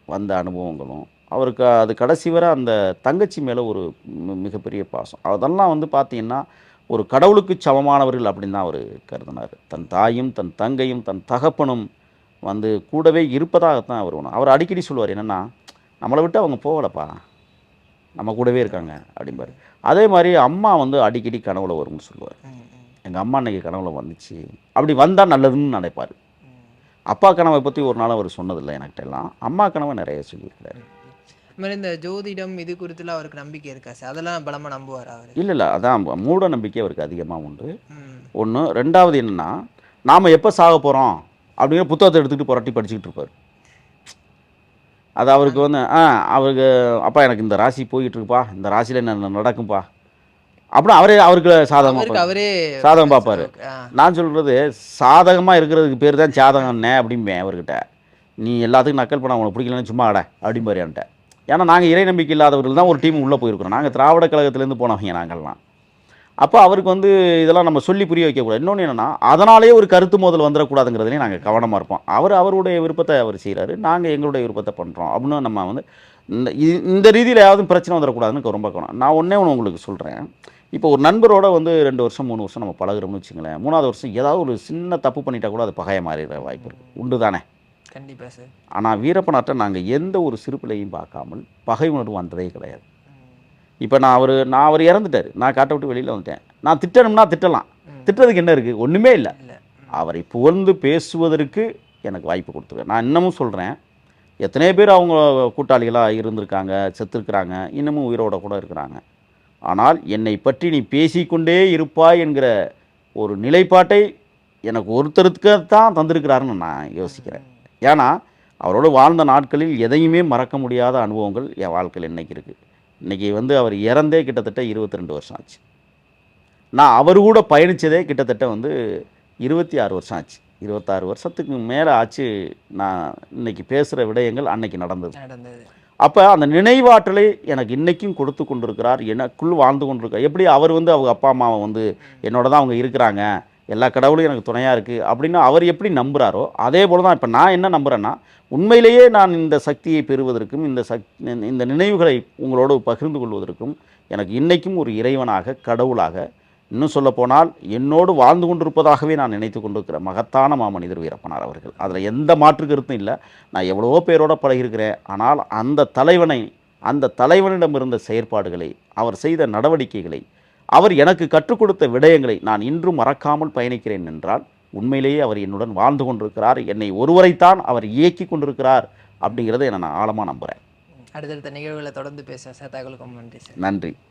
Speaker 1: வந்த அனுபவங்களும், அவருக்கு அது கடைசி வரை அந்த தங்கச்சி மேலே ஒரு மிகப்பெரிய பாசம். அதெல்லாம் வந்து பார்த்திங்கன்னா ஒரு கடவுளுக்கு சமமானவர்கள் அப்படின்னு தான் அவர் கருதினார். தன் தாயும் தன் தங்கையும் தன் தகப்பனும் வந்து கூடவே இருப்பதாகத்தான் அவர் ஒன்று. அவர் அடிக்கடி சொல்லுவார் என்னென்னா, நம்மளை விட்டு அவங்க போகலப்பா, நம்ம கூடவே இருக்காங்க அப்படிம்பார். அதே மாதிரி அம்மா வந்து அடிக்கடி கனவுல வரும்னு சொல்லுவார். எங்கள் அம்மா அன்னைக்கு கனவுல வந்துச்சு, அப்படி வந்தால் நல்லதுன்னு நினைப்பார். அப்பா கனவை பற்றி ஒரு நாள் அவர் சொன்னதில்லை எனக்கிட்ட எல்லாம், அம்மா கனவை நிறைய சொல்லியிருக்கிறாரு.
Speaker 2: இந்த ஜோதிடம் இது குறித்துலாம் அவருக்கு நம்பிக்கை இருக்கா சார்? அதெல்லாம் பலமாக நம்புவார் அவர்? இல்லை,
Speaker 1: அதான் மூட நம்பிக்கை அவருக்கு அதிகமாக உண்டு. ஒன்று. ரெண்டாவது என்னென்னா, நாம் எப்போ சாக போகிறோம் அப்படிங்கிற புத்தகத்தை எடுத்துக்கிட்டு புரட்டி படிச்சுக்கிட்டு இருப்பார். அது அவருக்கு வந்து அவருக்கு அப்பா எனக்கு இந்த ராசி போயிட்டு இருக்குப்பா, இந்த ராசியில் என்ன நடக்கும்பா அப்படின்னு அவருக்கு சாதகம் பார்ப்பார். நான் சொல்கிறது சாதகமாக இருக்கிறதுக்கு பேர் தான் சாதகம்னே அப்படிம்பேன் அவர்கிட்ட. நீ எல்லாத்துக்கும் நக்கல் பண்ண, உனக்கு பிடிக்கலன்னு சும்மா அட அப்படிம்பார் என்கிட்ட. ஏன்னா நாங்கள் இறை நம்பிக்கை இல்லாதவர்கள் தான் ஒரு டீம் உள்ளே போயிருக்கிறோம். நாங்கள் திராவிட கழகத்துலேருந்து போனவங்க நாங்கள்லாம். அப்போ அவருக்கு வந்து இதெல்லாம் நம்ம சொல்லி புரிய வைக்கக்கூடாது. இன்னொன்று என்னென்னா, அதனாலேயே ஒரு கருத்து மோதல் வந்துடக்கூடாதுங்கிறதுலேயும் நாங்கள் கவனமாக இருப்போம். அவருடைய விருப்பத்தை அவர் செய்கிறாரு, நாங்கள் எங்களுடைய விருப்பத்தை பண்ணுறோம் அப்படின்னு நம்ம வந்து இந்த ரீதியில் ஏதாவது பிரச்சனை வந்துடக்கூடாதுன்னு ரொம்ப கவனம். நான் ஒன்றே ஒன்று உங்களுக்கு சொல்கிறேன். இப்போ ஒரு நண்பரோட வந்து 2 வருஷம் 3 வருஷம் நம்ம பழகுறோம்னு வச்சுங்களேன், 3ஆவது வருஷம் ஏதாவது ஒரு சின்ன தப்பு பண்ணிட்டா கூட அது பகையை மாறிடுற வாய்ப்பு இருக்குது, உண்டு தானே?
Speaker 2: கண்டிப்பாக சார்.
Speaker 1: ஆனால் வீரப்பனாட்ட நாங்கள் எந்த ஒரு சிறுப்பிள்ளையும் பார்க்காமல் பகை உணர்வு வந்ததே கிடையாது. இப்போ நான் அவர் இறந்துட்டார், நான் காட்டை விட்டு வெளியில் வந்துட்டேன். நான் திட்டணும்னா திட்டலாம், திட்டதுக்கு என்ன இருக்குது? ஒன்றுமே இல்லை. அவரை புகழ்ந்து பேசுவதற்கு எனக்கு வாய்ப்பு கொடுத்துருக்கேன். நான் இன்னமும் சொல்கிறேன், எத்தனையோ பேர் அவங்க கூட்டாளிகளாக இருந்திருக்காங்க, செத்துருக்குறாங்க, இன்னமும் உயிரோட கூட இருக்கிறாங்க. ஆனால் என்னை பற்றி நீ பேசிக்கொண்டே இருப்பாய் என்கிற ஒரு நிலைப்பாட்டை எனக்கு ஒருத்தருக்கு தான் தந்திருக்கிறாருன்னு நான் யோசிக்கிறேன். ஏன்னா அவரோடு வாழ்ந்த நாட்களில் எதையுமே மறக்க முடியாத அனுபவங்கள் என் வாழ்க்கையில் இன்றைக்கி இருக்குது. இன்றைக்கி வந்து அவர் இறந்தே கிட்டத்தட்ட 22 வருஷம் ஆச்சு. நான் அவர் கூட பயணித்ததே கிட்டத்தட்ட வந்து 26 வருஷம் ஆச்சு. 26 வருஷத்துக்கு மேலே ஆச்சு. நான் இன்றைக்கி பேசுகிற விடயங்கள் அன்னைக்கு நடந்தது. அப்போ அந்த நினைவாற்றலை எனக்கு இன்றைக்கும் கொடுத்து கொண்டிருக்கிறார், எனக்குள் வாழ்ந்து கொண்டிருக்கார். எப்படி அவர் வந்து அவங்க அப்பா அம்மாவை வந்து என்னோட தான் அவங்க இருக்கிறாங்க, எல்லா கடவுளும் எனக்கு துணையாக இருக்குது அப்படின்னு அவர் எப்படி நம்புகிறாரோ, அதே போல் தான் இப்போ நான் என்ன நம்புகிறேன்னா, உண்மையிலேயே நான் இந்த சக்தியை பெறுவதற்கும் இந்த நினைவுகளை உங்களோடு பகிர்ந்து கொள்வதற்கும் எனக்கு இன்றைக்கும் ஒரு இறைவனாக, கடவுளாக, இன்னும் சொல்லப்போனால் என்னோடு வாழ்ந்து கொண்டிருப்பதாகவே நான் நினைத்து கொண்டிருக்கிற மகத்தான மாமனிதர் வீரப்பனார் அவர்கள். அதில் எந்த மாற்று கருத்தும் இல்லை. நான் எவ்வளவோ பேரோட பழகியிருக்கிறேன். ஆனால் அந்த தலைவனிடம் இருந்த செயற்பாடுகளை, அவர் செய்த நடவடிக்கைகளை, அவர் எனக்கு கற்றுக் கொடுத்த விடயங்களை நான் இன்றும் மறக்காமல் பயணிக்கிறேன் என்றால், உண்மையிலேயே அவர் என்னுடன் வாழ்ந்து கொண்டிருக்கிறார், என்னை ஒருவரைத்தான் அவர் இயக்கி கொண்டிருக்கிறார் அப்படிங்கிறத நான் ஆழமாக நம்புகிறேன்.
Speaker 2: அடுத்தடுத்த நிகழ்வுகளை தொடர்ந்து பேசுகிறேன் சார். தகவலுக்கு நன்றி சார்.
Speaker 1: நன்றி.